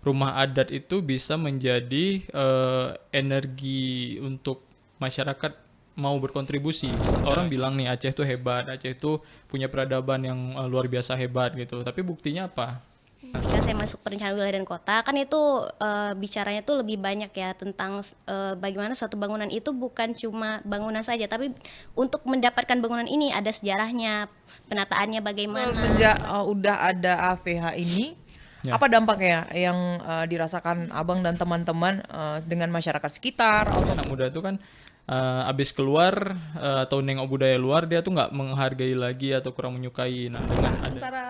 rumah adat itu bisa menjadi energi untuk masyarakat mau berkontribusi. Orang bilang nih Aceh itu hebat, Aceh itu punya peradaban yang luar biasa hebat gitu. Tapi buktinya apa? Ketika saya masuk perencanaan wilayah dan kota kan itu bicaranya tuh lebih banyak ya tentang bagaimana suatu bangunan itu bukan cuma bangunan saja, tapi untuk mendapatkan bangunan ini ada sejarahnya, penataannya bagaimana. Semenjak udah ada AVH ini, Ya. apa dampaknya yang dirasakan Abang dan teman-teman dengan masyarakat sekitar? Atau Anak muda itu kan abis keluar atau nengok budaya luar dia tuh nggak menghargai lagi atau kurang menyukai. Nah dengan ada Antara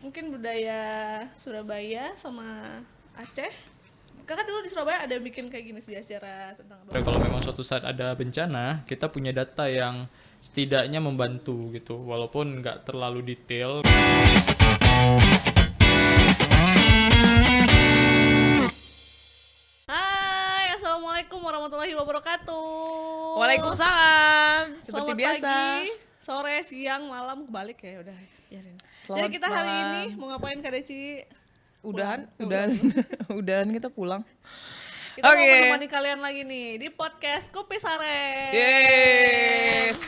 mungkin budaya Surabaya sama Aceh. Kakak dulu di Surabaya ada bikin kayak gini sejarah tentang apa? kalau memang suatu saat ada bencana kita punya data yang setidaknya membantu gitu walaupun nggak terlalu detail. Hai, assalamualaikum warahmatullahi wabarakatuh. Waalaikumsalam. Seperti Selamat biasa. pagi, sore, siang, malam, kebalik ya udah. Biarin. Selamat Jadi kita hari malam. ini mau ngapain Kak Deci? Udahan, Pulang. udahan kita pulang. Kita mau Oke. menemani kalian lagi nih di podcast Kopi Sare. Yes.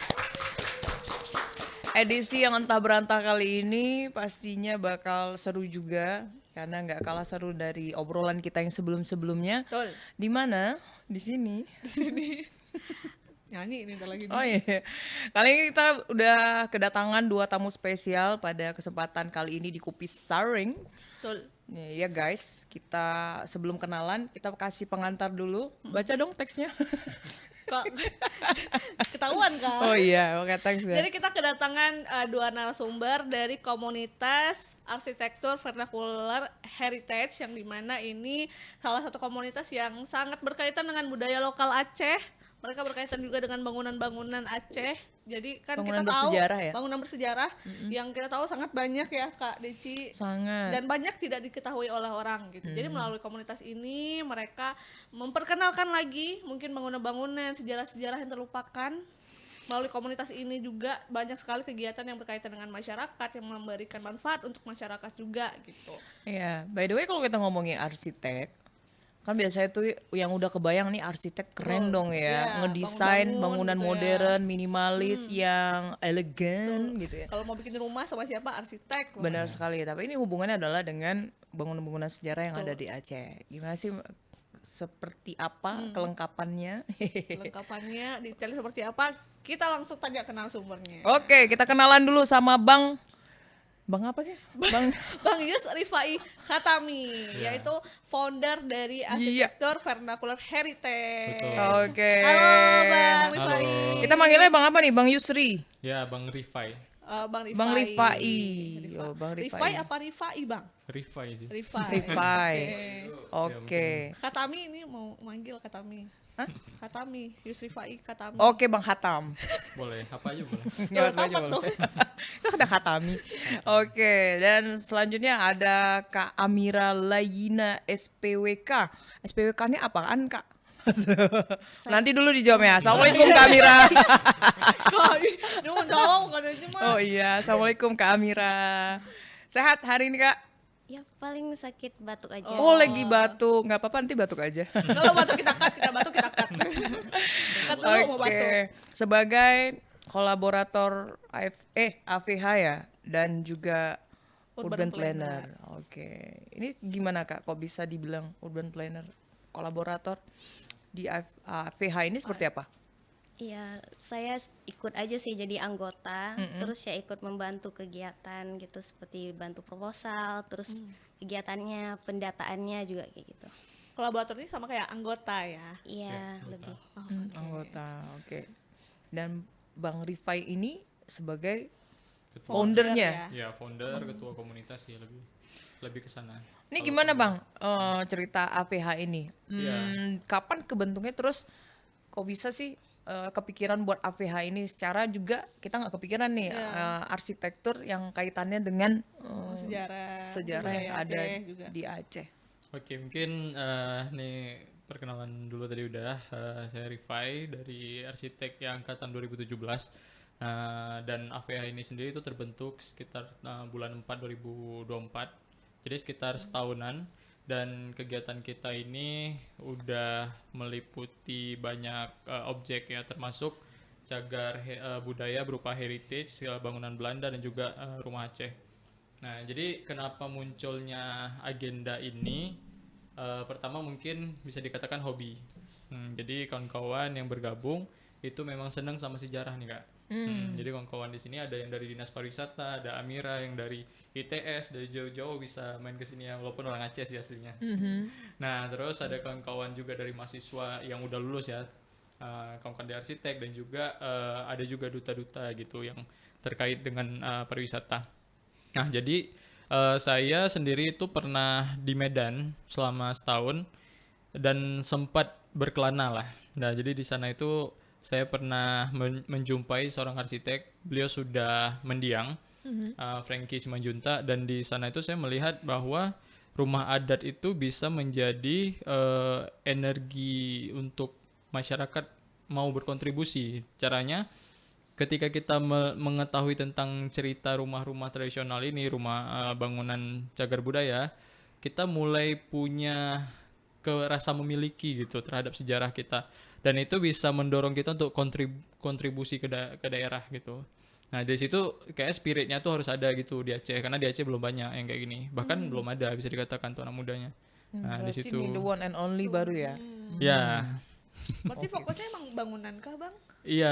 Edisi yang entah berantah kali ini pastinya bakal seru juga karena nggak kalah seru dari obrolan kita yang sebelum-sebelumnya. Betul. Di mana? Di sini. Nyanyi ini ntar lagi. Oh iya. Kali ini kita udah kedatangan 2 tamu spesial pada kesempatan kali ini di Kopi Saring. Betul. Nih, ya guys, kita sebelum kenalan kita kasih pengantar dulu. Baca dong teksnya. Kok ketahuan kan? Oh iya, pakai teks ya. Jadi kita kedatangan 2 narasumber dari komunitas arsitektur vernacular heritage yang dimana ini salah satu komunitas yang sangat berkaitan dengan budaya lokal Aceh. Mereka berkaitan juga dengan bangunan-bangunan Aceh. Jadi kan Bangunan kita tahu bersejarah ya? bangunan bersejarah yang kita tahu sangat banyak ya Kak Deci. Sangat. Dan banyak tidak diketahui oleh orang gitu. Jadi melalui komunitas ini mereka memperkenalkan lagi mungkin bangunan-bangunan, sejarah-sejarah yang terlupakan. Melalui komunitas ini juga banyak sekali kegiatan yang berkaitan dengan masyarakat yang memberikan manfaat untuk masyarakat juga gitu. Iya, by the way kalau kita ngomongin arsitek, kan biasanya tuh yang udah kebayang nih arsitek keren Betul. dong Iya, ya, ngedesain bangun-bangun bangunan gitu ya. modern, minimalis yang elegan gitu ya. Kalau mau bikin rumah sama siapa? Arsitek. Benar sekali, tapi ini hubungannya adalah dengan bangunan-bangunan sejarah yang ada di Aceh. Gimana sih seperti apa kelengkapannya? Lengkapannya, detailnya seperti apa? Kita langsung tanya ke narasumbernya. Oke, kita kenalan dulu sama Bang apa sih? Bang Bang Yus Rifai Khatami, yaitu founder dari arsitektur vernacular heritage. Betul. Oke. Halo Bang Halo. Rifai. Kita manggilnya Bang apa nih? Bang Yusri. Ya Bang Rifai. Bang Rifai. Bang Rifai. Oh, Bang Rifai Rifai. apa Rifai Bang? Rifai sih. Rifai. Rifai. Oke. Oke. Khatami ini mau manggil Khatami. Hah? Khatami, Yus Rifai Khatami. Oke, Bang Hatam. Boleh, apa aja boleh. Ya, tamat boleh. tuh. Itu ada Khatami. Oke, dan selanjutnya ada Kak Amira Layina SPWK. SPWK-nya apaan, Kak? Nanti dulu dijawabnya. Assalamualaikum Kak Amira. Kok dia mau jawab bukan aja mah. Oh iya, Assalamualaikum Kak Amira. Sehat hari ini, Kak? Ya paling sakit batuk aja. Oh, lagi batuk. Nggak apa-apa, nanti batuk aja. Kalau batuk kita cut, kita batuk kita cut. Cut dulu mau batuk. Oke, sebagai kolaborator AVH ya dan juga Urban urban planner. Oke, ini gimana Kak? Kok bisa dibilang urban planner kolaborator di AVH ini seperti apa? Iya, saya ikut aja sih jadi anggota, terus ya ikut membantu kegiatan gitu seperti bantu proposal, terus kegiatannya, pendataannya juga kayak gitu. Kolaborator ini sama kayak anggota ya. Iya, lebih. Anggota, oke. Dan Bang Rifai ini sebagai Ketua. foundernya. Ya founder, ketua komunitas sih lebih ke sana. Ini gimana Bang cerita AVH ini? Kapan kebentuknya terus kok bisa sih kepikiran buat AVH ini secara juga kita nggak kepikiran nih arsitektur yang kaitannya dengan sejarah yang budaya ada Aceh juga. di Aceh. Oke, mungkin nih perkenalan dulu tadi udah. Saya Rifai dari arsitek yang angkatan 2017. Dan AVH ini sendiri itu terbentuk sekitar bulan 4 2024. Jadi sekitar setahunan. Dan kegiatan kita ini udah meliputi banyak objek ya, termasuk cagar budaya berupa heritage, bangunan Belanda dan juga rumah Aceh. Nah, jadi kenapa munculnya agenda ini? Pertama mungkin bisa dikatakan hobi. Jadi kawan-kawan yang bergabung itu memang senang sama sejarah nih Kak. Jadi kawan-kawan di sini ada yang dari Dinas Pariwisata, ada Amira yang dari ITS, dari jauh-jauh bisa main ke sini ya, walaupun orang Aceh sih aslinya. Nah, terus ada kawan-kawan juga dari mahasiswa yang udah lulus ya, kawan-kawan dari arsitek, dan juga ada juga duta-duta gitu yang terkait dengan pariwisata. Nah, jadi saya sendiri itu pernah di Medan selama setahun dan sempat berkelana lah. Nah, jadi di sana itu saya pernah menjumpai seorang arsitek, beliau sudah mendiang, Frankie Simanjuntak, dan di sana itu saya melihat bahwa rumah adat itu bisa menjadi energi untuk masyarakat mau berkontribusi. Caranya ketika kita mengetahui tentang cerita rumah-rumah tradisional ini, rumah bangunan cagar budaya, kita mulai punya rasa memiliki gitu terhadap sejarah kita, dan itu bisa mendorong kita untuk kontribusi ke daerah gitu. Nah, dari situ kayak spiritnya tuh harus ada gitu di Aceh, karena di Aceh belum banyak yang kayak gini, bahkan belum ada bisa dikatakan tuh anak mudanya. Nah, di Berarti situ ini the one and only baru ya. ya. Berarti fokusnya emang bangunan kah bang? Iya,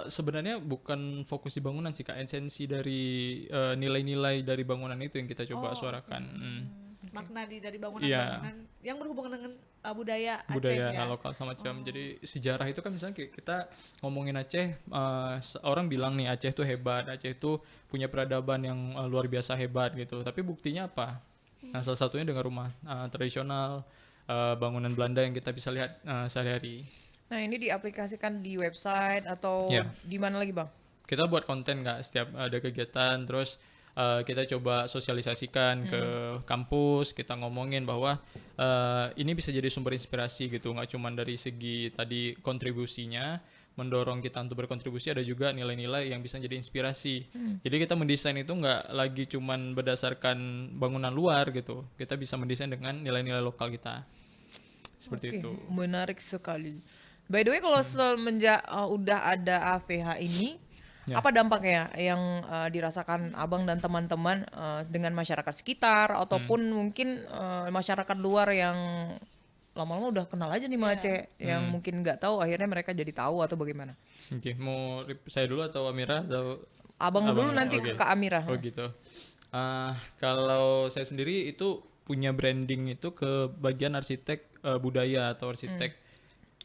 sebenarnya bukan fokus di bangunan sih Kak, esensi dari nilai-nilai dari bangunan itu yang kita coba suarakan. Makna dari Iya. bangunan-bangunan yang berhubungan dengan budaya Aceh Budaya ya. lokal semacam. Jadi sejarah itu kan misalnya kita ngomongin Aceh, orang bilang nih Aceh itu hebat, Aceh itu punya peradaban yang luar biasa hebat gitu. Tapi buktinya apa? Nah, salah satunya dengan rumah tradisional, bangunan Belanda yang kita bisa lihat sehari-hari. Nah, ini diaplikasikan di website atau Iya. di mana lagi, Bang? Kita buat konten nggak setiap ada kegiatan, terus kita coba sosialisasikan ke kampus, kita ngomongin bahwa ini bisa jadi sumber inspirasi gitu, nggak cuma dari segi tadi kontribusinya mendorong kita untuk berkontribusi, ada juga nilai-nilai yang bisa jadi inspirasi. Jadi kita mendesain itu nggak lagi cuman berdasarkan bangunan luar gitu, kita bisa mendesain dengan nilai-nilai lokal kita seperti Oke, itu. menarik sekali. By the way, kalau semenjak udah ada AVH ini, Ya. apa dampaknya yang dirasakan Abang dan teman-teman dengan masyarakat sekitar ataupun mungkin masyarakat luar yang lama-lama udah kenal aja nih sama Aceh, yang mungkin nggak tahu akhirnya mereka jadi tahu atau bagaimana? Oke, mau saya dulu atau Amira atau Abang dulu Abang, nanti oke. ke Kak Amira. Oh gitu. Kalau saya sendiri itu punya branding itu ke bagian arsitek budaya atau arsitek,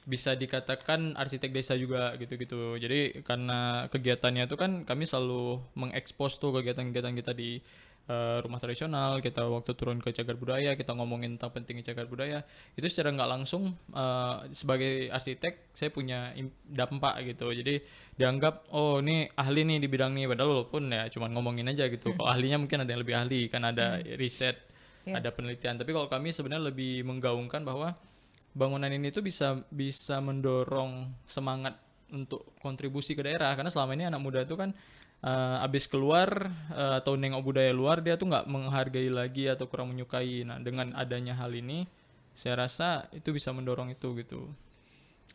bisa dikatakan arsitek desa juga gitu-gitu. Jadi karena kegiatannya itu kan kami selalu mengekspos tuh kegiatan-kegiatan kita di rumah tradisional. Kita waktu turun ke cagar budaya, kita ngomongin tentang pentingnya cagar budaya. Itu secara nggak langsung sebagai arsitek saya punya dampak gitu. Jadi dianggap oh ini ahli nih di bidang ini, padahal walaupun ya cuman ngomongin aja gitu. Kalau ahlinya mungkin ada yang lebih ahli, kan ada riset, ada penelitian. Tapi kalau kami sebenarnya lebih menggaungkan bahwa bangunan ini tuh bisa mendorong semangat untuk kontribusi ke daerah, karena selama ini anak muda itu kan abis keluar atau nengok budaya luar, dia tuh nggak menghargai lagi atau kurang menyukai. Nah, dengan adanya hal ini saya rasa itu bisa mendorong itu gitu.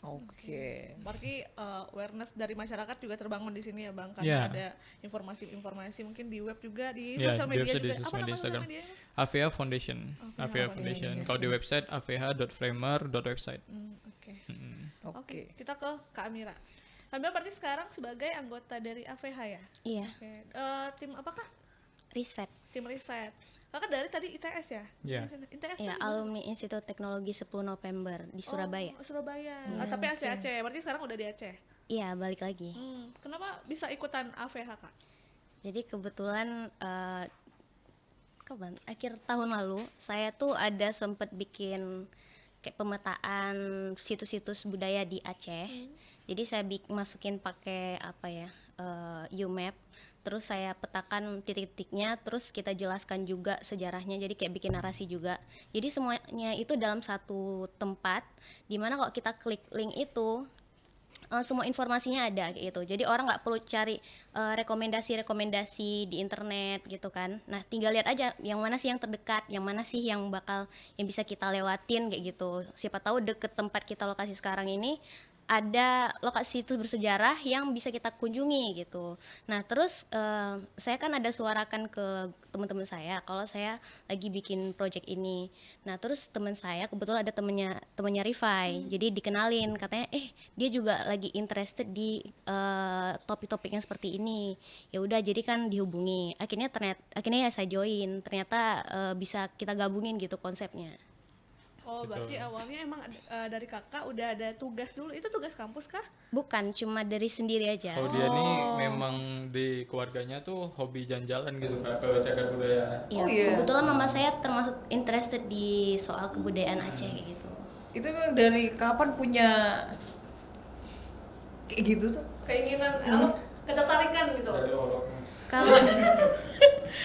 Oke. Berarti awareness dari masyarakat juga terbangun di sini ya bang, karena Iya. ada informasi-informasi mungkin di web juga, di Ya, sosial di media website, juga. di Apa sosial nama media, sosial Instagram. medianya? AVH Foundation. AVH Foundation. Kalau di website avh.framer.website. Oke. Oke. Oke, kita ke Kak Amira. Kak Amira berarti sekarang sebagai anggota dari AVH ya? Iya, Oke. Tim apakah? riset. Tim riset. Kakak dari tadi ITS ya? Iya. ITS Ya, kan alumni Institut Teknologi 10 November di Surabaya. Surabaya. Tapi asli Aceh. Berarti sekarang udah di Aceh. Iya, balik lagi. Kenapa bisa ikutan AVH Kak? Jadi kebetulan kapan? Akhir tahun lalu saya tuh ada sempet bikin kayak pemetaan situs-situs budaya di Aceh. Jadi saya masukin pakai apa ya, UMap. Terus saya petakan titik-titiknya, terus kita jelaskan juga sejarahnya. Jadi kayak bikin narasi juga. Jadi semuanya itu dalam satu tempat. Dimana kalau kita klik link itu, semua informasinya ada kayak gitu. Jadi orang nggak perlu cari rekomendasi-rekomendasi di internet gitu kan. Nah, tinggal lihat aja yang mana sih yang terdekat, yang mana sih yang bisa kita lewatin kayak gitu. Siapa tahu deket tempat kita lokasi sekarang ini ada lokasi situs bersejarah yang bisa kita kunjungi gitu. Nah, terus saya kan ada suarakan ke teman-teman saya kalau saya lagi bikin project ini. Nah, terus teman saya kebetulan ada temennya Rifai, jadi dikenalin katanya dia juga lagi interested di topik-topik yang seperti ini. Ya udah, jadi kan dihubungi. Akhirnya ya saya join. Ternyata bisa kita gabungin gitu konsepnya. Oh, berarti awalnya emang dari kakak udah ada tugas dulu. Itu tugas kampus kah? Bukan, cuma dari sendiri aja. Kalau dia nih memang di keluarganya tuh hobi jalan-jalan gitu Kak, ke cagar budaya. Iya, kebetulan mama saya termasuk interested di soal kebudayaan Aceh kayak gitu. Itu emang dari kapan punya kayak gitu tuh? Keinginan, ketertarikan gitu. Dari orang. Kalau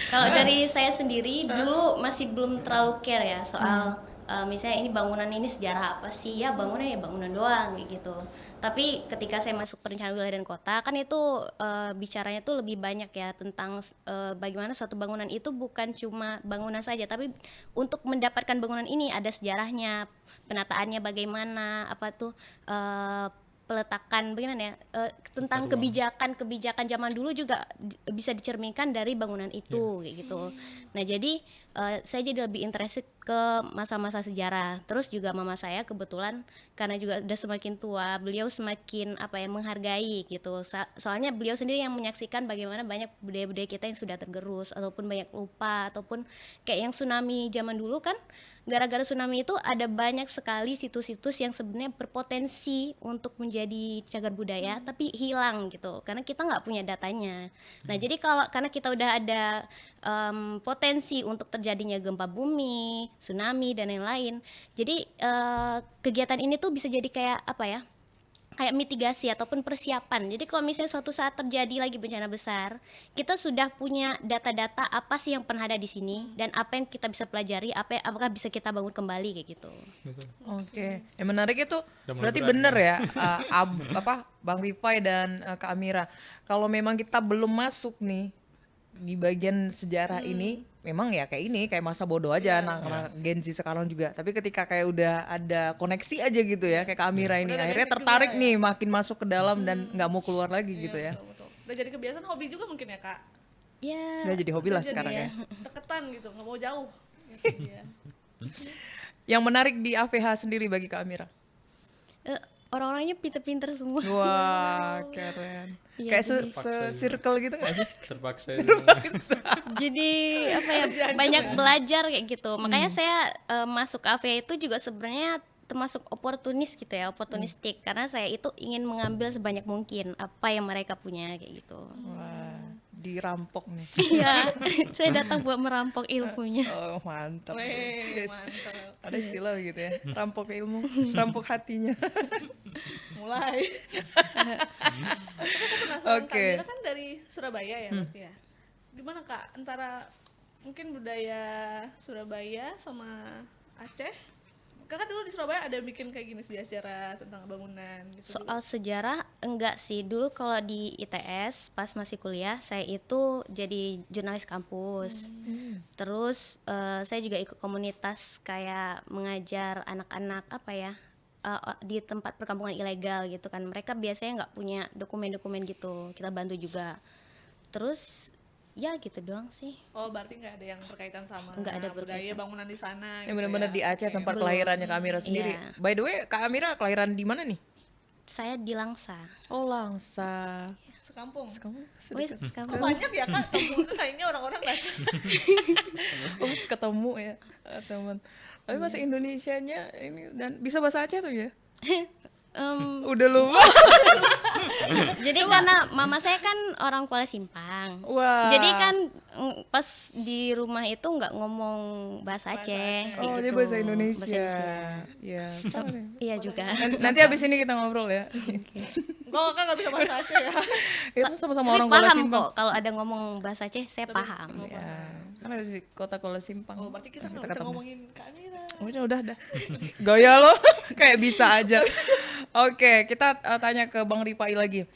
kalau dari saya sendiri dulu masih belum terlalu care ya soal misalnya ini bangunan ini sejarah apa sih, ya bangunan doang kayak gitu. Tapi ketika saya masuk perencanaan wilayah dan kota kan itu bicaranya tuh lebih banyak ya tentang bagaimana suatu bangunan itu bukan cuma bangunan saja, tapi untuk mendapatkan bangunan ini ada sejarahnya, penataannya bagaimana, apa tuh peletakan bagaimana ya, tentang kebijakan zaman dulu juga bisa dicerminkan dari bangunan itu kayak gitu. Nah, jadi saya jadi lebih interested ke masa-masa sejarah. Terus juga mama saya kebetulan karena juga udah semakin tua, beliau semakin menghargai gitu. Soalnya beliau sendiri yang menyaksikan bagaimana banyak budaya-budaya kita yang sudah tergerus ataupun banyak lupa, ataupun kayak yang tsunami zaman dulu kan, gara-gara tsunami itu ada banyak sekali situs-situs yang sebenarnya berpotensi untuk menjadi cagar budaya tapi hilang gitu karena kita nggak punya datanya. Nah, jadi karena kita udah ada potensi untuk terjadinya gempa bumi, tsunami dan lain-lain, jadi kegiatan ini tuh bisa jadi kayak mitigasi ataupun persiapan. Jadi kalau misalnya suatu saat terjadi lagi bencana besar, kita sudah punya data-data apa sih yang pernah ada di sini dan apa yang kita bisa pelajari, apakah bisa kita bangun kembali kayak gitu. Oke. Yang menariknya tuh Udah mulai berarti berat bener ya, Bang Rifai dan Kak Amira. Kalau memang kita belum masuk nih di bagian sejarah ini, memang ya kayak masa bodoh aja anak-anak Gen Z sekarang juga. Tapi ketika kayak udah ada koneksi aja gitu ya, kayak Kak Amira ini, Udah ada akhirnya basic tertarik juga nih makin masuk ke dalam dan nggak mau keluar lagi gitu ya. Betul. Udah jadi kebiasaan, hobi juga mungkin ya kak. Ya, Udah jadi hobi lah Jadi sekarang ya. deketan gitu, nggak mau jauh. Gitu, dia. Yang menarik di AVH sendiri bagi Kak Amira? orang-orangnya pinter-pinter semua. Wah, keren. Iya, Kayak jadi- se-circle gitu nggak sih? Terpaksa Jadi banyak belajar kayak gitu. Makanya saya masuk AV itu juga sebenarnya termasuk oportunis gitu ya, oportunistik karena saya itu ingin mengambil sebanyak mungkin apa yang mereka punya kayak gitu. Wah, dirampok nih. Iya, saya datang buat merampok ilmunya. Oh, mantap. Weh, Yes. mantap. Ada istilah gitu ya, rampok ilmu, rampok hatinya. Mulai. Aku penasaran, Oke. Kak Mira kan dari Surabaya ya berarti ya. Gimana kak antara mungkin budaya Surabaya sama Aceh? Kakak dulu di Surabaya ada bikin kayak gini sejarah tentang bangunan gitu. Soal sejarah enggak sih. Dulu kalau di ITS pas masih kuliah saya itu jadi jurnalis kampus. Terus saya juga ikut komunitas kayak mengajar anak-anak di tempat perkampungan ilegal gitu kan. Mereka biasanya nggak punya dokumen-dokumen gitu. Kita bantu juga. Terus ya gitu doang sih. Oh, berarti nggak ada yang berkaitan sama Nggak ada budaya berkaitan. bangunan di sana. Yang gitu benar-benar ya. di Aceh Oke. tempat Belum. kelahirannya Kak Amira sendiri. Iya. By the way, Kak Amira kelahiran di mana nih? Saya di Langsa. Oh, Langsa. Sekampung. Kamu Oh, iya, sekarang. Kok banyak ya kak? Kampung kayaknya orang-orang nggak. ketemu ya teman. Tapi bahasa Indonesianya ini dan bisa bahasa Aceh tuh ya? Udah lupa. Jadi karena mama saya kan orang Kuala Simpang. Wah. Jadi kan pas di rumah itu nggak ngomong bahasa Aceh. Oh, gitu. dia bahasa Indonesia. Bahasa Indonesia. Ya, sama nih. Iya juga. Nanti abis ini kita ngobrol ya. Gue kan nggak bisa bahasa Aceh ya. Itu sama-sama Tapi orang Kuala paham Simpang. kok kalau ada ngomong bahasa Aceh, saya paham. Ya, kan ada di kota Kuala Simpang. Oh, berarti kita nggak bisa ketemu. ngomongin Kak Mira. Udah dah. Gaya lo kayak bisa aja. Oke, kita tanya ke Bang Ripai lagi.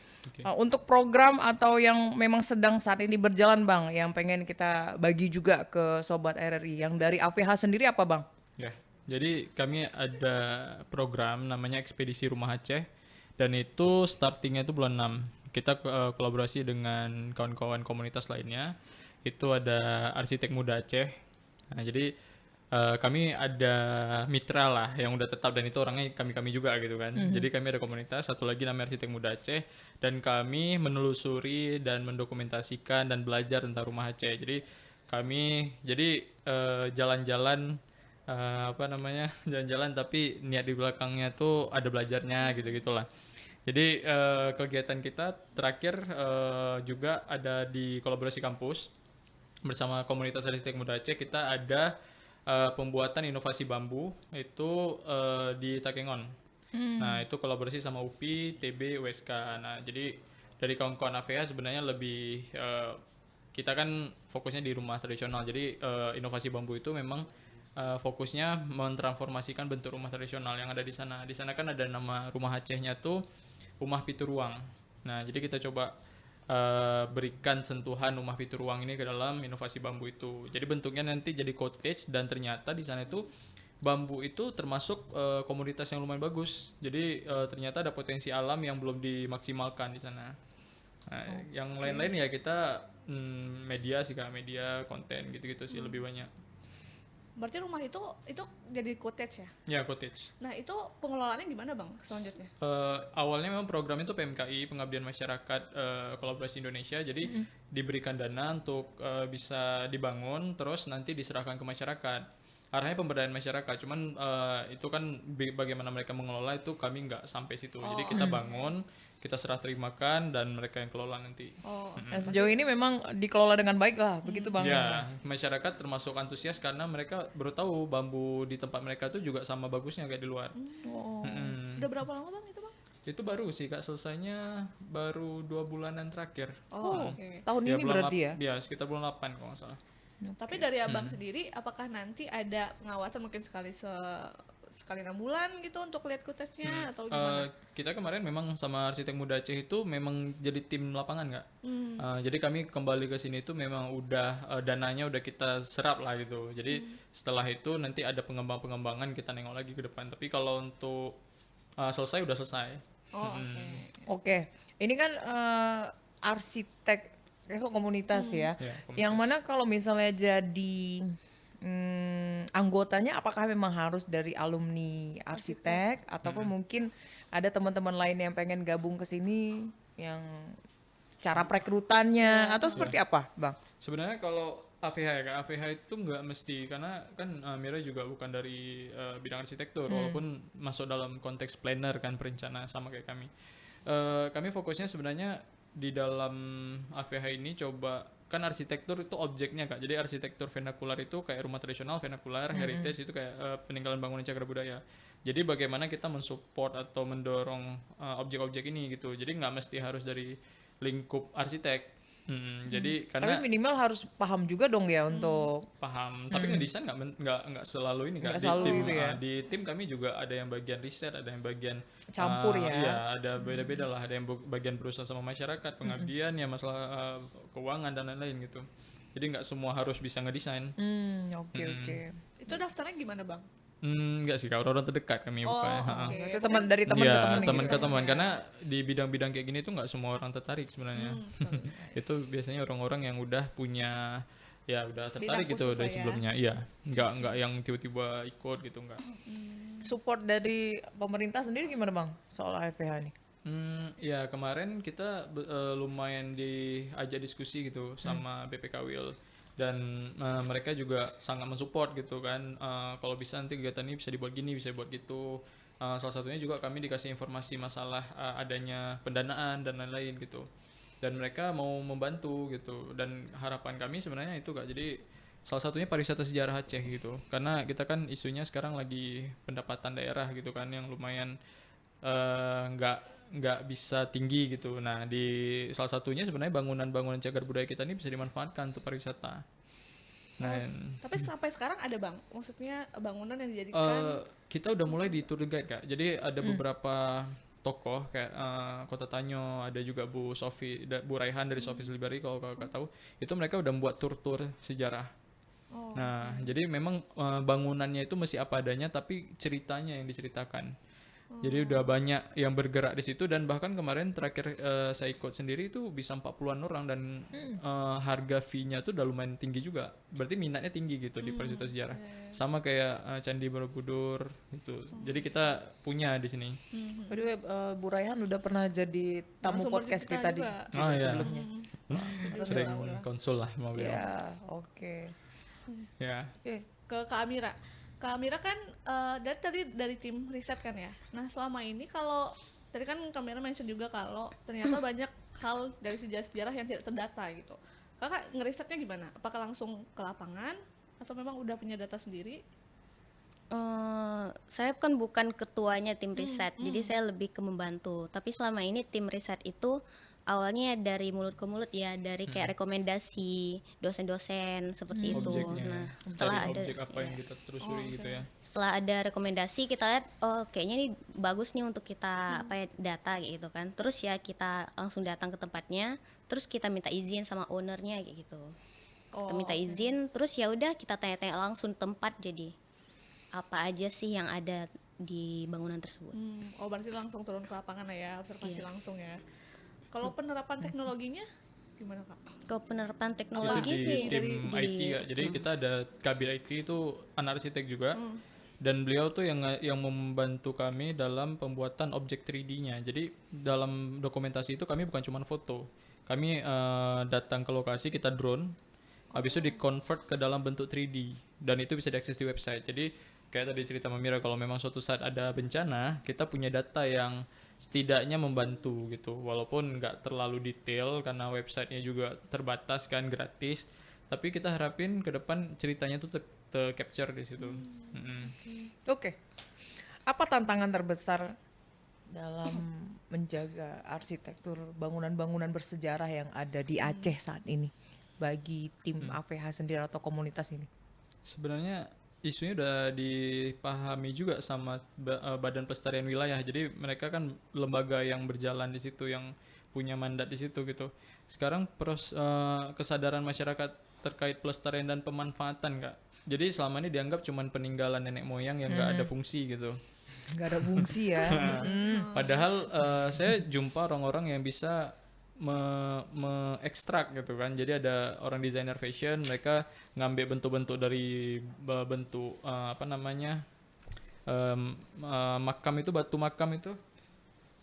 Untuk program atau yang memang sedang saat ini berjalan Bang, yang pengen kita bagi juga ke Sobat RRI, yang dari AVH sendiri apa Bang? Ya, jadi kami ada program namanya Ekspedisi Rumah Aceh dan itu startingnya itu bulan 6. Kita kolaborasi dengan kawan-kawan komunitas lainnya. Itu ada Arsitek Muda Aceh. Nah, jadi kami ada mitra lah yang udah tetap dan itu orangnya kami juga gitu kan. Jadi kami ada komunitas, satu lagi namanya Arsitek Muda Aceh dan kami menelusuri dan mendokumentasikan dan belajar tentang rumah Aceh. Jadi kami jalan-jalan apa namanya jalan-jalan tapi niat di belakangnya tuh ada belajarnya gitu-gitulah. Jadi kegiatan kita terakhir juga ada di kolaborasi kampus bersama komunitas arsitek muda Aceh. Kita ada pembuatan inovasi bambu itu di Takengon. Nah itu kolaborasi sama UPI, TB, USK. Nah jadi dari kawan-kawan AVH sebenarnya lebih kita kan fokusnya di rumah tradisional. Jadi inovasi bambu itu memang fokusnya mentransformasikan bentuk rumah tradisional yang ada di sana. Di sana kan ada nama rumah Acehnya tuh Rumah Pitu Ruang. Nah, jadi kita coba berikan sentuhan rumah pitu ruang ini ke dalam inovasi bambu itu. Jadi bentuknya nanti jadi cottage dan ternyata di sana itu bambu itu termasuk komoditas yang lumayan bagus. Jadi ternyata ada potensi alam yang belum dimaksimalkan di sana. Nah, yang lain-lain ya kita media sih Kak, media konten gitu-gitu sih lebih banyak. Berarti rumah itu jadi cottage ya? Ya, cottage. Nah itu pengelolaannya gimana Bang selanjutnya? Awalnya memang program itu PMKI, Pengabdian Masyarakat Kolaborasi Indonesia, jadi diberikan dana untuk bisa dibangun, terus nanti diserahkan ke masyarakat. Arahnya pemberdayaan masyarakat, cuman itu kan bagaimana mereka mengelola itu kami nggak sampai situ. Jadi kita bangun, kita serah terimakan dan mereka yang kelola nanti. Dan sejauh ini memang dikelola dengan baik lah, begitu Bang? Ya, masyarakat termasuk antusias karena mereka baru tahu bambu di tempat mereka tuh juga sama bagusnya kayak di luar. Udah berapa lama Bang itu Bang? Itu baru sih Kak, selesainya baru 2 bulanan terakhir. Oke. Tahun ini bulan berarti ya? Ya, sekitar bulan 8 kalau nggak salah. Tapi dari Abang sendiri, apakah nanti ada pengawasan mungkin sekali 6 bulan gitu untuk lihat cottage-nya atau gimana? Kita kemarin memang sama Arsitek Muda Aceh itu memang jadi tim lapangan Kak. Jadi kami kembali ke sini itu memang udah dananya udah kita serap lah gitu. Jadi setelah itu nanti ada pengembangan kita nengok lagi ke depan. Tapi kalau untuk selesai udah selesai. Oke. Ini kan arsitek komunitas ya. Ya, Yang mana kalau misalnya jadi anggotanya apakah memang harus dari alumni arsitek ataupun mungkin ada teman-teman lain yang pengen gabung ke sini yang cara perekrutannya atau seperti apa, Bang? Sebenarnya kalau AVH ya Kak, AVH itu nggak mesti karena kan Mira juga bukan dari bidang arsitektur walaupun masuk dalam konteks planner kan perencana sama kayak kami. Kami fokusnya sebenarnya di dalam AVH ini coba kan arsitektur itu objeknya Kak. Jadi arsitektur vernakular itu kayak rumah tradisional, vernakular, heritage itu kayak peninggalan bangunan cagar budaya. Jadi bagaimana kita mensupport atau mendorong objek-objek ini gitu. Jadi nggak mesti harus dari lingkup arsitek. Jadi karena Tapi minimal harus paham juga dong ya untuk paham. Tapi ngedesain nggak selalu ini Kak. Nggak Di selalu tim gitu ya. di tim kami juga ada yang bagian riset, ada yang bagian Campur ya. Iya, ada beda-beda lah. Ada yang bagian berusaha sama masyarakat, pengabdian, ya masalah keuangan dan lain-lain gitu. Jadi nggak semua harus bisa ngedesain. Oke. Itu daftarnya gimana Bang? Enggak sih Kak, orang-orang terdekat kami bukanya. Oke. Itu teman dari teman ke Iya, teman teman gitu. ke teman karena di bidang-bidang kayak gini tuh nggak semua orang tertarik sebenarnya. Itu biasanya orang-orang yang udah punya ya udah tertarik gitu khusus dari lah ya. sebelumnya. Iya, nggak yang tiba-tiba ikut gitu nggak. Support dari pemerintah sendiri gimana, Bang? Soal AFPH ini? Ya kemarin kita lumayan diajak diskusi gitu sama BPK Wil dan mereka juga sangat mensupport gitu kan. Kalau bisa nanti kegiatan ini bisa dibuat gini, bisa dibuat gitu. Salah satunya juga kami dikasih informasi masalah adanya pendanaan dan lain-lain gitu. Dan mereka mau membantu gitu. Dan harapan kami sebenarnya itu Kak. Jadi salah satunya pariwisata sejarah Aceh gitu. Karena kita kan isunya sekarang lagi pendapatan daerah gitu kan yang lumayan nggak bisa tinggi gitu. Nah di salah satunya sebenarnya bangunan-bangunan cagar budaya kita ini bisa dimanfaatkan untuk pariwisata. Nah, Tapi sampai sekarang ada bang, maksudnya bangunan yang dijadikan. kita udah mulai di tour guide Kak. Jadi ada beberapa tokoh kayak Kota Tanyo, ada juga Bu Sofi, Bu Raihan dari Sofi Liberi kalau Kakak tahu. Itu mereka udah membuat tur-tur sejarah. Oh, Nah, jadi memang bangunannya itu masih apa adanya tapi ceritanya yang diceritakan. Jadi udah banyak yang bergerak di situ dan bahkan kemarin terakhir saya ikut sendiri itu bisa 40-an orang dan harga fee-nya tuh udah lumayan tinggi juga. Berarti minatnya tinggi gitu di Pariwisata Sejarah. Sama kayak Candi Borobudur itu. Jadi kita punya di sini. By the way, Bu Raihan udah pernah jadi tamu Narasumber podcast kita kita di juga. Oh iya. sebelumnya. Sering konsul lah sama beliau. Ya, oke. Ya. Oke, ke Kak Amira. Kak Amira kan dari tim riset kan ya. Nah selama ini kalau tadi kan Kak Amira mention juga kalau ternyata banyak hal dari sejarah-sejarah yang tidak terdata gitu. Kakak ngerisetnya gimana? Apakah langsung ke lapangan atau memang udah punya data sendiri? Saya kan bukan ketuanya tim riset, jadi saya lebih ke membantu. Tapi selama ini tim riset itu awalnya dari mulut ke mulut ya, dari kayak rekomendasi dosen-dosen seperti itu. Objeknya. Nah, setelah Cari ada objek apa yang kita telusuri gitu ya. setelah ada rekomendasi kita lihat oh kayaknya ini bagus nih untuk kita apa ya data gitu kan. Terus ya kita langsung datang ke tempatnya, terus kita minta izin sama ownernya kayak gitu. Kita minta izin, terus ya udah kita tanya-tanya langsung tempat jadi apa aja sih yang ada di bangunan tersebut. Oh berarti langsung turun ke lapangan ya, observasi langsung ya. Kalau penerapan teknologinya gimana Kak? Ke penerapan Itu teknologi di sih tim IT ya. Jadi kita ada kabir IT itu anak arsitek juga. Dan beliau tuh yang membantu kami dalam pembuatan objek 3D-nya. Jadi dalam dokumentasi itu kami bukan cuma foto. Kami datang ke lokasi, kita drone. Habis itu di-convert ke dalam bentuk 3D dan itu bisa diakses di website. Jadi kayak tadi cerita Mamira kalau memang suatu saat ada bencana, kita punya data yang setidaknya membantu gitu. Walaupun nggak terlalu detail karena websitenya juga terbatas kan, gratis. Tapi kita harapin ke depan ceritanya tuh capture di situ. Oke. Apa tantangan terbesar dalam menjaga arsitektur bangunan-bangunan bersejarah yang ada di Aceh saat ini bagi tim AVH sendiri atau komunitas ini? Sebenarnya isunya udah dipahami juga sama Badan Pelestarian Wilayah. Jadi mereka kan lembaga yang berjalan di situ, yang punya mandat di situ gitu. Sekarang kesadaran masyarakat terkait pelestarian dan pemanfaatan Kak. Jadi selama ini dianggap cuman peninggalan nenek moyang yang nggak ada fungsi gitu. Nggak ada fungsi ya. Padahal saya jumpa orang-orang yang bisa ekstrak gitu kan. Jadi ada orang desainer fashion, mereka ngambil bentuk-bentuk dari bentuk apa namanya makam itu, batu makam itu.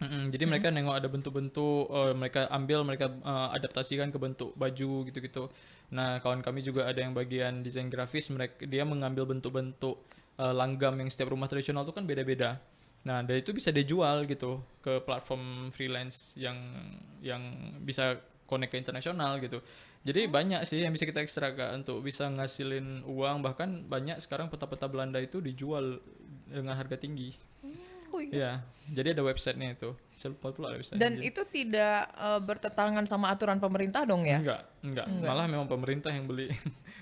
Jadi mereka nengok ada bentuk-bentuk, mereka ambil, mereka adaptasikan ke bentuk baju gitu-gitu. Nah kawan kami juga ada yang bagian desain grafis, dia mengambil bentuk-bentuk langgam yang setiap rumah tradisional itu kan beda-beda. Nah, dari itu bisa dijual gitu ke platform freelance yang bisa connect ke internasional gitu. Jadi banyak sih yang bisa kita ekstrak Kak, untuk bisa ngasilin uang, bahkan banyak sekarang peta-peta Belanda itu dijual dengan harga tinggi. Oh iya. Ya, jadi ada websitenya itu. Saya lupa pula website. Dan itu tidak bertentangan sama aturan pemerintah dong ya? Enggak. Malah memang pemerintah yang beli.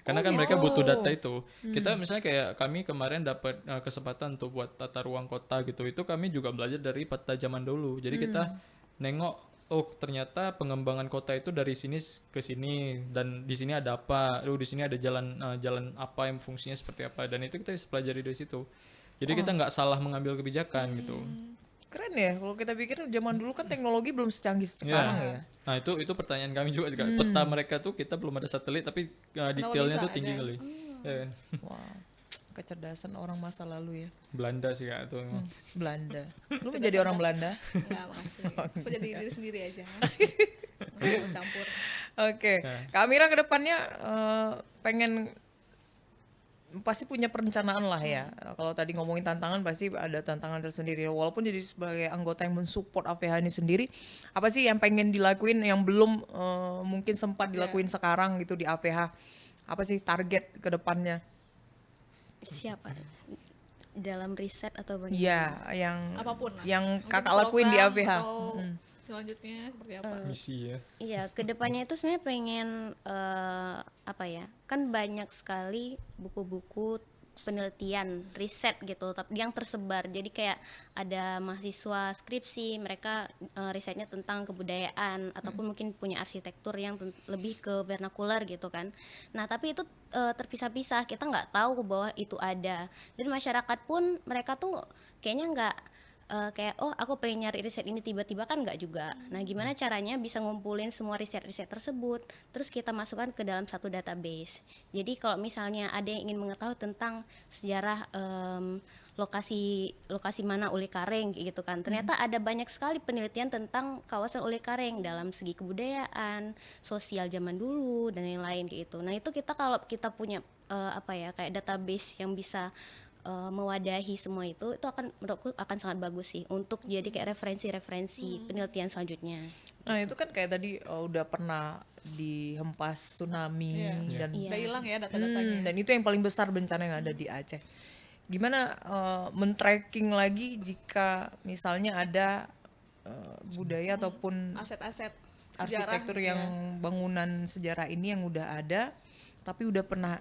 Karena kan mereka butuh data itu. Kita misalnya kayak kami kemarin dapat kesempatan untuk buat tata ruang kota gitu. Itu kami juga belajar dari peta zaman dulu. Jadi kita nengok, oh ternyata pengembangan kota itu dari sini ke sini, dan di sini ada apa? Di sini ada jalan apa yang fungsinya seperti apa, dan itu kita bisa pelajari dari situ. Jadi kita nggak salah mengambil kebijakan gitu. Keren ya, kalau kita pikir zaman dulu kan teknologi belum secanggih sekarang ya. Nah itu pertanyaan kami juga. Peta mereka tuh kita belum ada satelit, tapi detailnya bisa tuh tinggi ada? kali. Ya kan? Wow, kecerdasan orang masa lalu ya. Belanda sih Kak itu memang. Belanda. Lu mau jadi orang Belanda? Enggak makasih. Aku jadi diri sendiri aja. Nggak mau campur. Oke. Kak Amira ke depannya pengen pasti punya perencanaan lah ya. Kalau tadi ngomongin tantangan pasti ada tantangan tersendiri. Walaupun jadi sebagai anggota yang mensupport AVH ini sendiri, apa sih yang pengen dilakuin yang belum mungkin sempat dilakuin sekarang gitu di AVH? Apa sih target ke depannya? Siapa? Dalam riset atau bagaimana? Iya, yang Apapun lah. yang Mungkin kakak lakuin di program AVH. atau selanjutnya seperti apa? Misi ya. Iya, kedepannya itu sebenarnya pengen apa ya, kan banyak sekali buku-buku penelitian, riset gitu yang tersebar. Jadi kayak ada mahasiswa skripsi, mereka risetnya tentang kebudayaan ataupun mungkin punya arsitektur yang lebih ke vernakular gitu kan. Nah, tapi itu terpisah-pisah, kita nggak tahu bahwa itu ada. Dan masyarakat pun mereka tuh kayaknya nggak kayak oh aku pengen nyari riset ini tiba-tiba, kan nggak juga. Nah, gimana caranya bisa ngumpulin semua riset-riset tersebut terus kita masukkan ke dalam satu database. Jadi kalau misalnya ada yang ingin mengetahui tentang sejarah lokasi mana Uli Kareng gitu kan, ternyata ada banyak sekali penelitian tentang kawasan Uli Kareng dalam segi kebudayaan, sosial zaman dulu dan lain-lain gitu. Nah, itu kita kalau kita punya apa ya, kayak database yang bisa mewadahi semua itu akan, menurutku akan sangat bagus sih untuk jadi kayak referensi penelitian selanjutnya. Nah itu kan kayak tadi udah pernah dihempas tsunami dan Iya. Udah hilang ya data-datanya. dan itu yang paling besar bencana yang ada di Aceh. Gimana men-tracking lagi jika misalnya ada budaya ataupun Aset-aset sejarah arsitektur gitu ya. yang bangunan sejarah ini yang udah ada tapi udah pernah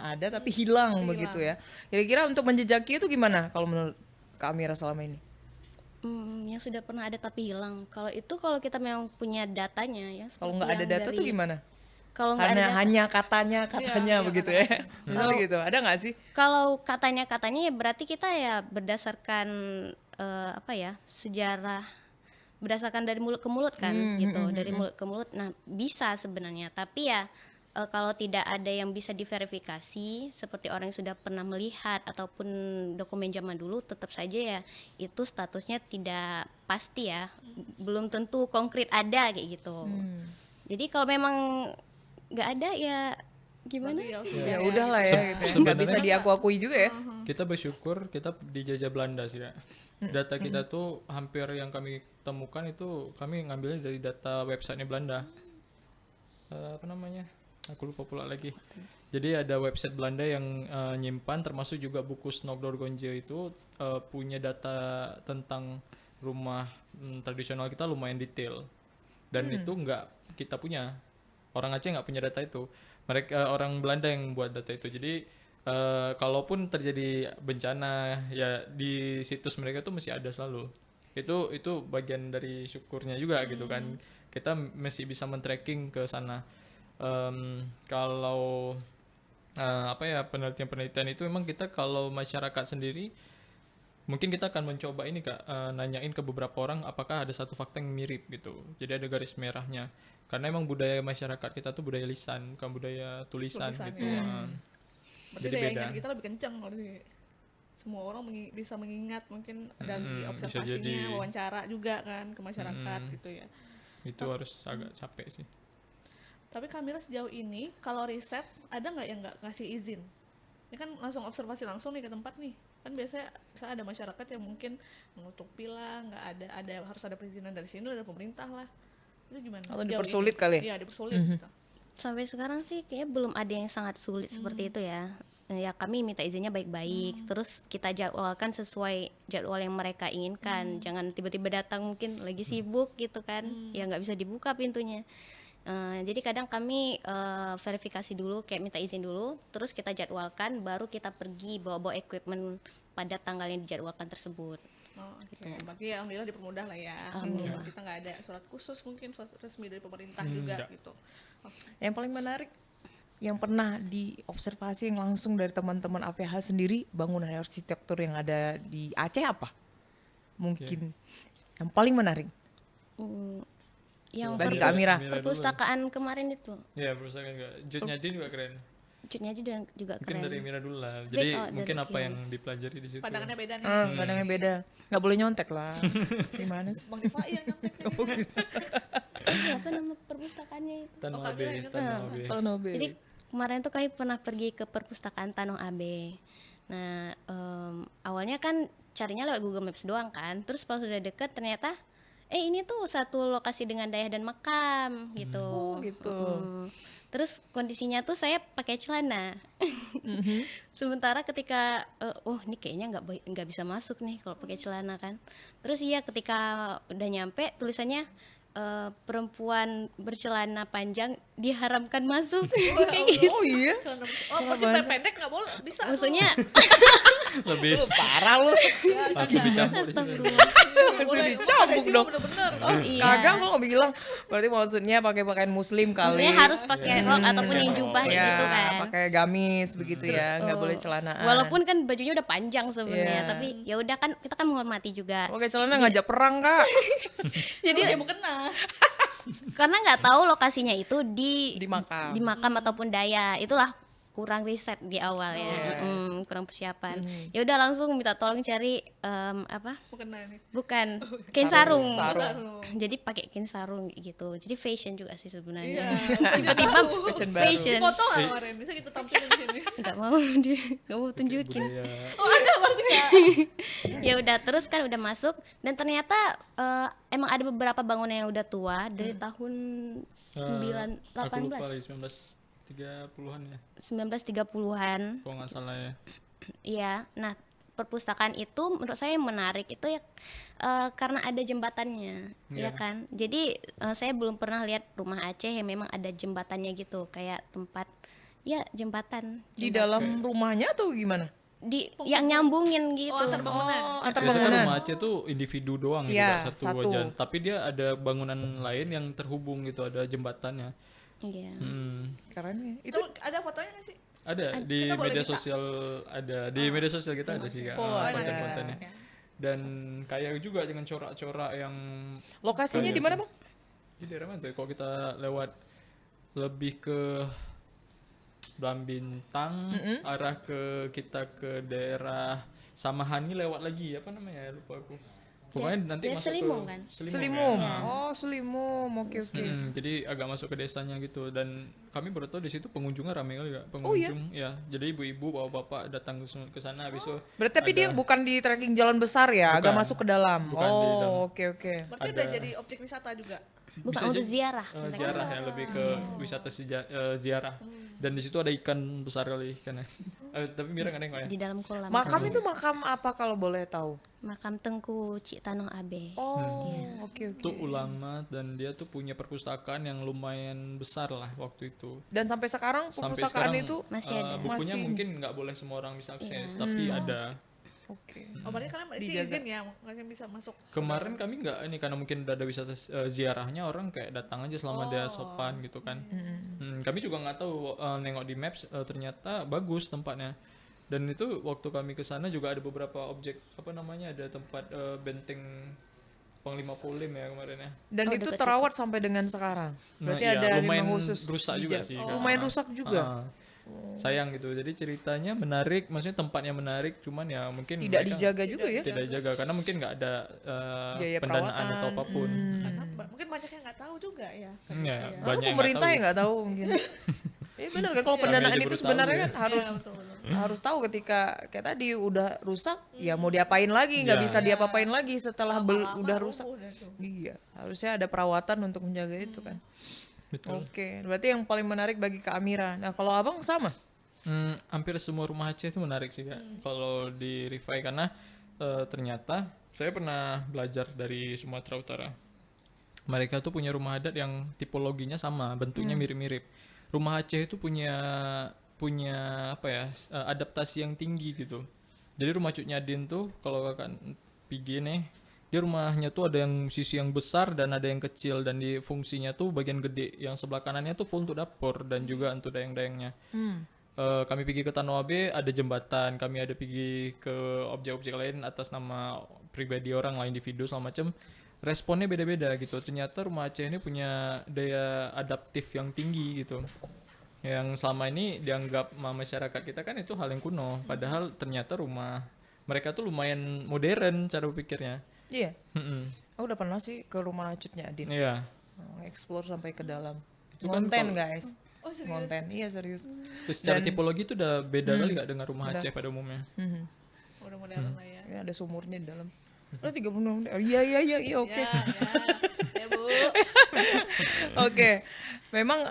ada tapi hilang begitu ya. Kira-kira untuk menjejaki itu gimana kalau menurut Kak Amira selama ini? Yang sudah pernah ada tapi hilang. Kalau kita memang punya datanya ya. Kalau seperti nggak ada yang data tuh dari- gimana? Kalau nggak ada data, Hanya katanya Iya, begitu ya. Misalnya gitu. Ada nggak sih? kalau katanya ya berarti kita ya berdasarkan apa ya, sejarah berdasarkan dari mulut ke mulut kan gitu, dari mulut ke mulut. Nah, bisa sebenarnya, tapi ya kalau tidak ada yang bisa diverifikasi seperti orang yang sudah pernah melihat ataupun dokumen zaman dulu, tetap saja ya itu statusnya tidak pasti ya, belum tentu konkret ada kayak gitu. Jadi kalau memang nggak ada ya gimana? Berarti ya Ya udahlah ya gitu. Ya. Nggak bisa diakui juga ya. Kita bersyukur kita dijajah Belanda sih ya. Data kita tuh hampir yang kami temukan itu kami ngambilnya dari data websitenya Belanda. Apa namanya? Aku lupa pula lagi. Jadi ada website Belanda yang nyimpan, termasuk juga buku Snogdor Gonje itu punya data tentang rumah tradisional kita lumayan detail. Dan itu nggak kita punya. Orang Aceh nggak punya data itu. Mereka orang Belanda yang buat data itu. Jadi kalaupun terjadi bencana ya di situs mereka tuh masih ada selalu. Itu bagian dari syukurnya juga gitu kan. Kita masih bisa men-tracking ke sana. Kalau apa ya, penelitian itu memang kita kalau masyarakat sendiri mungkin kita akan mencoba ini Kak, nanyain ke beberapa orang apakah ada satu fakta yang mirip gitu. Jadi ada garis merahnya. Karena emang budaya masyarakat kita tuh budaya lisan, bukan budaya tulisan gitu. Berarti Jadi daya beda. ingat kita lebih kencang berarti. Semua orang bisa mengingat mungkin dari bisa observasinya, jadi. wawancara juga kan ke masyarakat gitu ya. Itu harus agak capek sih. Tapi Kamila sejauh ini kalau riset ada nggak yang nggak ngasih izin? Ini kan langsung observasi langsung nih ke tempat nih. Kan biasanya ada masyarakat yang mungkin menutupi lah, nggak ada harus ada perizinan dari sini dari pemerintah lah. Itu gimana? Atau sejauh dipersulit ini? kali ya? Iya, dipersulit gitu. Sampai sekarang sih kayaknya belum ada yang sangat sulit seperti itu ya. Ya kami minta izinnya baik-baik, terus kita jadwalkan sesuai jadwal yang mereka inginkan. Jangan tiba-tiba datang mungkin lagi sibuk gitu kan, ya nggak bisa dibuka pintunya. Jadi kadang kami verifikasi dulu, kayak minta izin dulu, terus kita jadwalkan, baru kita pergi bawa-bawa equipment pada tanggal yang dijadwalkan tersebut. Oh, oke. Berarti ya alhamdulillah dipermudah lah ya. Alhamdulillah. Kita nggak ada surat khusus mungkin surat resmi dari pemerintah juga enggak. gitu. Oke. Yang paling menarik yang pernah diobservasi yang langsung dari teman-teman AVH sendiri, bangunan arsitektur yang ada di Aceh apa? Mungkin yang paling menarik Hmm, yang bagi perpus- Kak Amira. perpustakaan kemarin itu, Ya, perpustakaan enggak. Jutnya Din juga keren. jutnya juga Mungkin keren. dari Mira dulu lah. Jadi dari mungkin apa Kian. yang dipelajari di situ. Pandangannya beda nih. Pandangannya beda. Nggak boleh nyontek lah. Gimana sih? Bang Diva yang nyontek Apa nama perpustakaannya itu? Tanah Oh, Kak AB, Mira ingat Tanah AB. Tonobe. Jadi kemarin tuh kami pernah pergi ke perpustakaan Tanah AB. Nah, awalnya kan carinya lewat Google Maps doang kan. Terus pas sudah deket ternyata ini tuh satu lokasi dengan dayah dan makam gitu. Oh, gitu. Terus kondisinya tuh saya pakai celana. Sementara ketika ini kayaknya nggak bisa masuk nih kalau pakai celana kan. Terus iya ketika udah nyampe tulisannya perempuan bercelana panjang diharamkan masuk kayak gitu. Oh iya. berarti pendek nggak boleh, bisa. Maksudnya Lebih Parah lu. langsung dicampur. astagfirullah. Mesti dicambuk dong. Bener-bener. Oh iya. Kagak gua nggak bilang. Berarti maksudnya pakai pakaian muslim kali. Maksudnya harus pakai rok ataupun yang jubah kayak ya, gitu kan. pakai gamis begitu ya, nggak Oh. boleh celanaan. Walaupun kan bajunya udah panjang sebenarnya, Iya. tapi ya udah kan kita kan menghormati juga. pakai celana ngajak perang, Kak. Jadi dia mau kena. Karena nggak tahu lokasinya itu Di makam. di makam ataupun daya. Itulah kurang riset di awal ya. Yes. Kurang persiapan. Ya udah langsung minta tolong cari apa? Mau kena nih. Bukan kain sarung. Sarung. Jadi pakai kain sarung gitu. Jadi fashion juga sih Iya. sebenarnya. Tiba-tiba Fashion baru. fashion. Foto nggak kemarin? Bisa kita tampilin di sini. Nggak mau nggak mau tunjukin. Budaya. Oh ada berarti ya. Ya udah terus kan udah masuk dan ternyata emang ada beberapa bangunan yang udah tua dari tahun Aku lupa 18 lagi 1930-an ya. 1930-an. Kalau nggak salah ya. Iya. Nah, perpustakaan itu menurut saya yang menarik itu ya karena ada jembatannya, ya kan. Jadi saya belum pernah lihat rumah Aceh yang memang ada jembatannya gitu, kayak tempat ya jembatan Di dalam rumahnya atau gimana? di yang nyambungin gitu. Oh, antar bangunan. Antar Biasanya kan bangunan. rumah Aceh tuh individu doang gitu, Iya, nggak satu satu. wajan. Tapi dia ada bangunan lain yang terhubung gitu, ada jembatannya. Iya. Keren ya. Itu ada fotonya nggak sih? Ada di Kita boleh media minta. sosial, ada di media sosial kita ada sih Kak, Oh, ada. konten-kontennya. Dan kaya juga dengan corak-corak yang Lokasinya di mana, Bang? di daerah mana tuh? Kalau kita lewat lebih ke Belam Bintang, arah ke kita ke daerah Samahani lewat lagi, apa namanya? Lupa aku. Pokoknya nanti daerah masuk Selimung ke kan? Selimum. Iya. Oh, Selimum. Oke. Jadi agak masuk ke desanya gitu, dan kami baru tahu di situ pengunjungnya ramai kali Kak. Oh, iya? Pengunjung ya. Jadi ibu-ibu bapak-bapak datang ke sana habis itu Berarti tapi dia bukan di trekking jalan besar ya, agak Bukan. masuk ke dalam. Bukan di dalam. Oh, oke. Berarti udah jadi objek wisata juga. Bukan untuk ziarah. ziarah ya, lebih ke wisata ziarah. Dan di situ ada ikan besar kali ikannya. Tapi Mira nggak nengok ya. Di dalam kolam. Makam itu makam apa kalau boleh tahu? Makam Tengku Cik Tanoh Abe. Oh, oke. Itu ulama dan dia tuh punya perpustakaan yang lumayan besar lah waktu itu. Dan sampai sekarang Sampai perpustakaan sekarang itu Masih ada. bukunya Masih. mungkin nggak boleh semua orang bisa akses, tapi ada. oke. Oh, berarti kalian berarti Dijaga. izin ya, kalian bisa masuk. Kemarin kami nggak ini karena mungkin udah ada wisata ziarahnya, orang kayak datang aja selama dia sopan gitu kan. Kami juga nggak tahu nengok di maps ternyata bagus tempatnya. Dan itu waktu kami ke sana juga ada beberapa objek apa namanya, ada tempat benteng Panglima Polim ya kemarin ya. Dan Oh, itu dekat terawat sampai dengan sekarang. Berarti iya, ada lumayan memang khusus rusak juga sih, Kak. lumayan rusak juga. Sayang gitu. Jadi ceritanya menarik, maksudnya tempatnya menarik, cuman ya mungkin Tidak mereka dijaga juga ya. tidak dijaga karena mungkin nggak ada Biaya pendanaan perawatan. atau apapun. Karena mungkin banyak yang nggak tahu juga ya. kan Ya, gitu ya. banyak yang Pemerintah nggak yang nggak tahu mungkin. Benar kan, kalau Kami pendanaan aja itu baru tahu sebenarnya ya. kan harus harus tahu ketika kayak tadi udah rusak, ya mau diapain lagi, nggak Ya. bisa diapa-apain lagi setelah Lama-lama udah rusak. udah tuh. Iya, harusnya ada perawatan untuk menjaga itu kan. Betul. Oke, berarti yang paling menarik bagi Kak Amira. Nah, kalau Abang sama? Hampir semua rumah Aceh itu menarik sih Kak. Kalau di Rifai karena ternyata saya pernah belajar dari Sumatera Utara. Mereka tuh punya rumah adat yang tipologinya sama, bentuknya mirip-mirip. Rumah Aceh itu punya apa ya, adaptasi yang tinggi gitu. Jadi rumah Cuk Nyadin tuh kalau kakak pergi nih, dia rumahnya tuh ada yang sisi yang besar dan ada yang kecil, dan di fungsinya tuh bagian gede yang sebelah kanannya tuh full untuk dapur dan juga untuk dayang-dayangnya. Kami pergi ke Tanoabe ada jembatan, kami ada pergi ke objek-objek lain atas nama pribadi orang lah, individu segala macam. Responnya beda-beda gitu. Ternyata rumah Aceh ini punya daya adaptif yang tinggi gitu. Yang selama ini dianggap sama masyarakat kita kan itu hal yang kuno. Padahal ternyata rumah mereka tuh lumayan modern cara berpikirnya. Iya. Mm-mm. Aku udah pernah sih ke rumah Cutnya Adin. Iya. Explore sampai ke dalam. Itu kan Ngonten, kalau- guys. Oh, serius? Ngonten. Iya, serius. Terus secara tipologi itu udah beda kali gak dengan rumah Aceh pada umumnya. Mhm. Udah modern lah ya. Ya, ada sumurnya di dalam. Udah 30 menit. Oh, iya, oke. Ya, ya Bu. Oke. Memang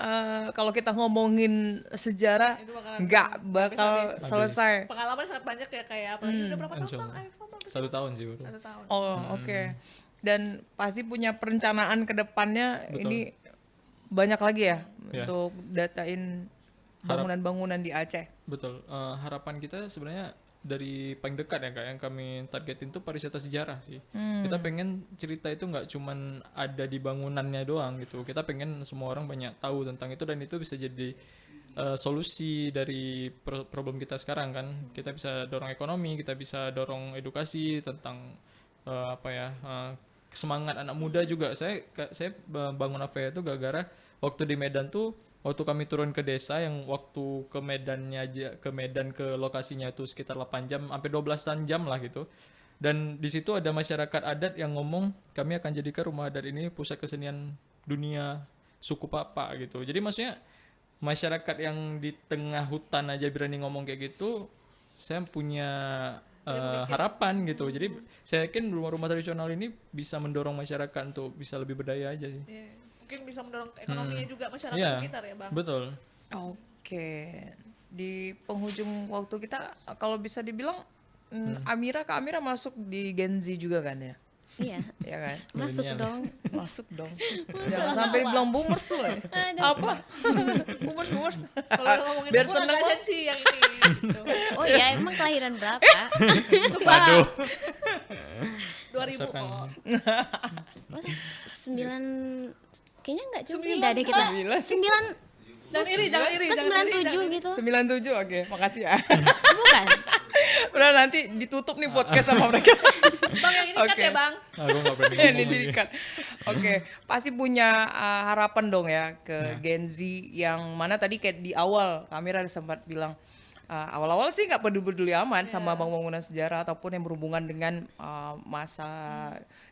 kalau kita ngomongin sejarah Itu bakalan nggak bakal habis-habis. selesai. Pengalaman sangat banyak ya kayak apalagi udah berapa tahun Insya Bang? Allah. Ayo, Bang, 1 tahun sih baru. 1 tahun. Oh, oke. dan pasti punya perencanaan ke depannya. Betul. Ini banyak lagi ya Ya. untuk datain bangunan-bangunan di Aceh. Betul. Harapan kita sebenarnya dari paling dekat ya Kak, yang kami targetin tuh pariwisata sejarah sih. Kita pengen cerita itu nggak cuman ada di bangunannya doang gitu. Kita pengen semua orang banyak tahu tentang itu, dan itu bisa jadi solusi dari problem kita sekarang kan. Kita bisa dorong ekonomi, kita bisa dorong edukasi tentang semangat anak muda juga. Saya bangun AVH itu gara-gara waktu di Medan tuh, waktu kami turun ke desa, yang waktu ke Medannya aja, ke Medan ke lokasinya itu sekitar 8 jam sampai 12-an jam lah gitu. Dan di situ ada masyarakat adat yang ngomong, kami akan jadikan rumah adat ini pusat kesenian dunia suku Papa gitu. Jadi maksudnya masyarakat yang di tengah hutan aja berani ngomong kayak gitu, saya punya harapan gitu. Jadi saya yakin rumah-rumah tradisional ini bisa mendorong masyarakat untuk bisa lebih berdaya aja sih. Iya. Mungkin bisa mendorong ekonominya juga masyarakat Iya, sekitar ya Bang. betul. Oke, di penghujung waktu kita, kalau bisa dibilang Kak Amira masuk di Gen Z juga kan ya? Iya, Ya kan? masuk Milenial. dong. Masuk dong. Jangan sampai dibilang boomers tuh lah. Apa? boomers. Kalau ngomongin Biar umur seneng agak kok. sensi yang ini. Gitu. Oh iya, emang kelahiran berapa? Itu Bang. Aduh. 2000 Rasakan. kok. Oh, 9, kayaknya nggak juga Sembilan, beda deh kita. 9, Jangan iri, jangan iri. kan jangan iri, 97 jangan iri. gitu. 97, oke, makasih ya. Bukan? Udah, nanti ditutup nih podcast sama mereka. Bang yang ini cut Oke. ya Bang. Aku nggak berani Ini ngomong lagi. diikat. Oke, pasti punya harapan dong ya ke Gen Z, yang mana tadi kayak di awal Kamira sempat bilang awal-awal sih nggak peduli amat sama bangunan sejarah ataupun yang berhubungan dengan masa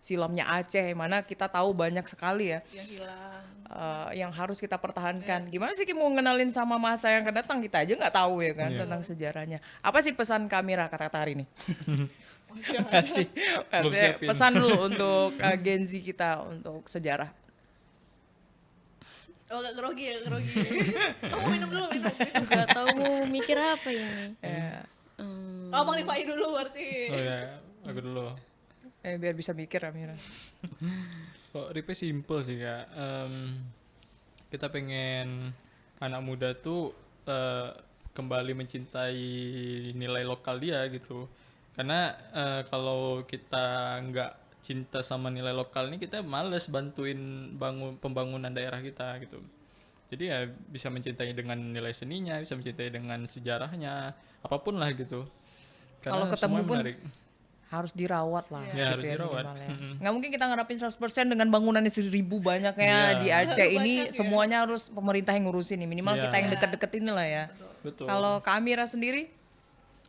silamnya Aceh, mana kita tahu banyak sekali ya Yang hilang. yang harus kita pertahankan. Gimana sih kita mau ngenalin sama masa yang akan datang, kita aja nggak tahu ya kan tentang sejarahnya. Apa sih pesan Kamira kata-kata hari ini? Masih Belum siapin. pesan dulu untuk Gen Z kita untuk sejarah. Oh agak grogi ya, grogi. Kamu minum dulu, minum. Nggak tahu mau mikir apa ini. Ya, Oh Bang Rifai dulu berarti. Oh ya, aku dulu. biar bisa mikir Amira. Kok Ripe simple sih Kak. Kita pengen anak muda tuh kembali mencintai nilai lokal dia gitu. Karena kalau kita nggak cinta sama nilai lokal ini, kita males bantuin pembangunan daerah kita gitu. Jadi ya bisa mencintai dengan nilai seninya, bisa mencintai dengan sejarahnya, apapun lah gitu. Kalau Karena ketemu semua pun menarik. harus dirawat lah. Ya, harus dirawat. minimal ya. Nggak mungkin kita ngarapin 100% dengan bangunannya 1000 banyaknya Iya. di Aceh ini, Banyak ya. semuanya harus pemerintah yang ngurusin nih. Minimal Iya. kita yang deket-deket ini lah ya. Betul. Kalau Kak Amira sendiri,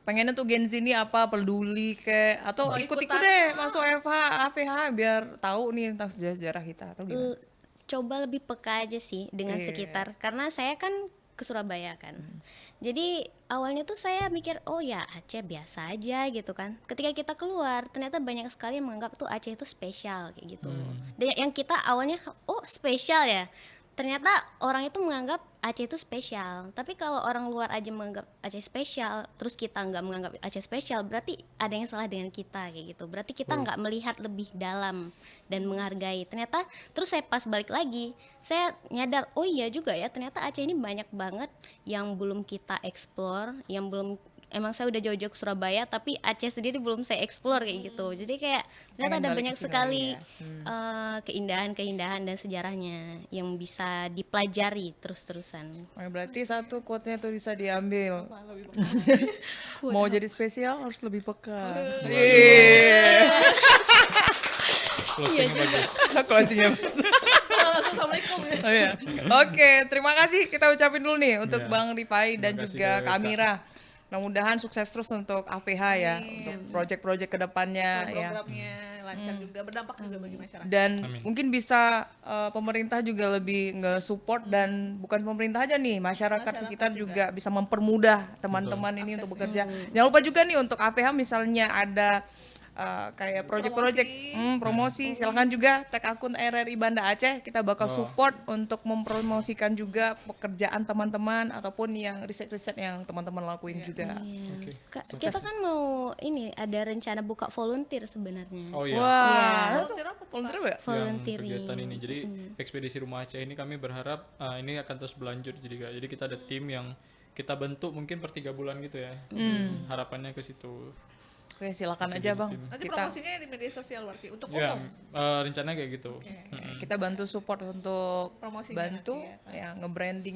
pengennya tuh Gen Z ini apa, peduli kayak, atau Mau ikut-ikut ikutan. deh masuk AVH biar tahu nih tentang sejarah-sejarah kita atau gimana? Coba lebih peka aja sih dengan Iya. sekitar, karena saya kan ke Surabaya kan. Jadi awalnya tuh saya mikir, oh ya Aceh biasa aja gitu kan. Ketika kita keluar, ternyata banyak sekali yang menganggap tuh Aceh itu spesial kayak gitu. Dan yang kita awalnya, oh spesial ya. Ternyata orang itu menganggap Aceh itu spesial. Tapi kalau orang luar aja menganggap Aceh spesial, terus kita nggak menganggap Aceh spesial, berarti ada yang salah dengan kita kayak gitu. Berarti kita nggak melihat lebih dalam dan menghargai. Ternyata terus saya pas balik lagi, saya nyadar, oh iya juga ya, ternyata Aceh ini banyak banget yang belum kita explore, yang belum, emang saya udah jauh-jauh ke Surabaya, tapi Aceh sendiri belum saya explore kayak gitu. Jadi kayak ternyata Pengen ada balik banyak ke sini sekali lagi ya. keindahan-keindahan dan sejarahnya yang bisa dipelajari terus-terusan. Nah, berarti satu quote-nya tuh bisa diambil. Mau jadi spesial harus lebih peka. Closing bagus. Closing-nya. Langsung assalamualaikum ya. Oh iya. Oke, terima kasih kita ucapin dulu nih untuk Iya. Bang Rifai dan Terima kasih, juga Kak. Kak Amira. Mudah-mudahan sukses terus untuk AVH ya, untuk project-project kedepannya ya. Programnya lancar juga, berdampak juga bagi masyarakat. Dan Amin. mungkin bisa pemerintah juga lebih nge-support, dan bukan pemerintah aja nih, masyarakat sekitar juga bisa mempermudah teman-teman ini untuk bekerja. Jangan lupa juga nih untuk AVH misalnya ada kayak project-project promosi, silakan juga tag akun RRI Banda Aceh, kita bakal support untuk mempromosikan juga pekerjaan teman-teman ataupun yang riset-riset yang teman-teman lakuin juga. Iya. Kita kan mau ini ada rencana buka volunteer sebenarnya. Oh iya. Wah, Volunteer apa tuh, volunteer Pak? ya? Volunteering. Kegiatan ini. Jadi ekspedisi Rumah Aceh ini kami berharap ini akan terus berlanjut. Jadi kita ada tim yang kita bentuk mungkin per 3 bulan gitu ya. Harapannya ke situ. Oke, silakan aja Bang. Nanti Kita promosinya di media sosial berarti untuk Ya, umum. rencananya kayak gitu. kita bantu support untuk Promosinya bantu nanti ya nge-branding